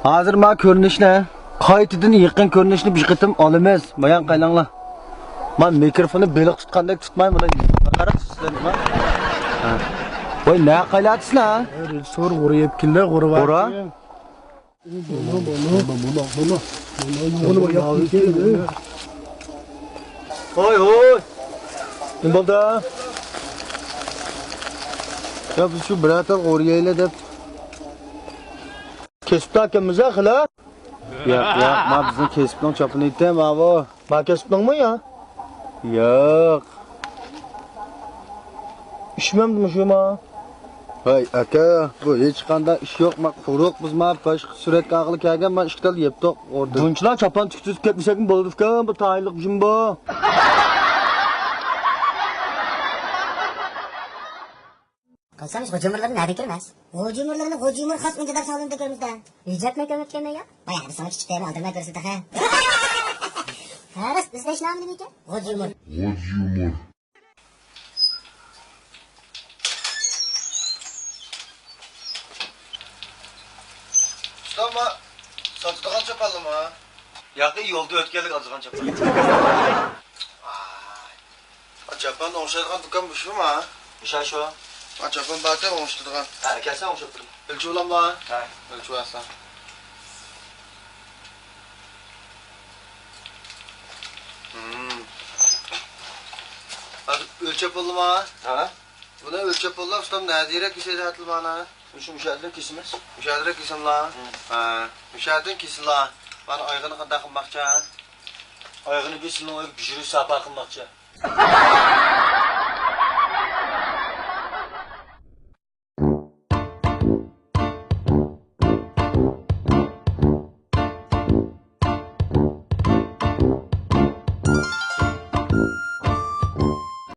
Hazır ma ko'rinishni, qaytadan yaqin ko'rinishni bir qitim olamiz. Bayan qaylanglar. Men mikrofonni beliq tutgandek tutmayman buni. Qarab sizlar. Voy, ne qaylatsizlar? So'r g'urib keldi, g'urib. G'ura? Hoy, hoy. Nima bo'ldi? Ya biz shu birata g'uriyaylar deb kesibdi akamiz xila. Yo'q, men bizni kesibning chopini aytdim, avo. Men kesibningmi ya? Yo'q. İşmemdim şuma. Hay aka, bu hech qanday ish yo'q. Men quruq bizman, boshqa suratga aqli kelgan, men ishqidal yebdi orda. Bunchilar chopan tiktizib ketmasakmi bo'ldi-ku, bu tayinliq jimbo. Qilsamiz yumurlari nerede kirmez? Yumurlarını yumur xas önceden sağlığında görmüşde. Yüceltmek ömürtken ya? Bayağı bir sana küçük değerli aldırmaya görürsün daha. Haras, bizde iş namını mıydı? Yumur. Yumur. Ama satıdığan çapalım ha. Yakın yolda ötkelik azıgan çapalım. Çapan onşadığan dükkan bu şu mu ha? Uşa şu. Çapan bakta onşadığan. Ha, kelsen onşadığın. Ölçü olam la. Ha, ölçü aslan. Ölçep oldu mu ha? Ha? Buna ölçep oldu, ustam ne diyerek bir şey de atıl bana. Şu müşahedler kesilmez. Müşahedler kesin la. Ha. Müşahedin kesin la. Bana ayağını kadar kılmakça. Ayağını bir sınırlı pişirip sapa kılmakça.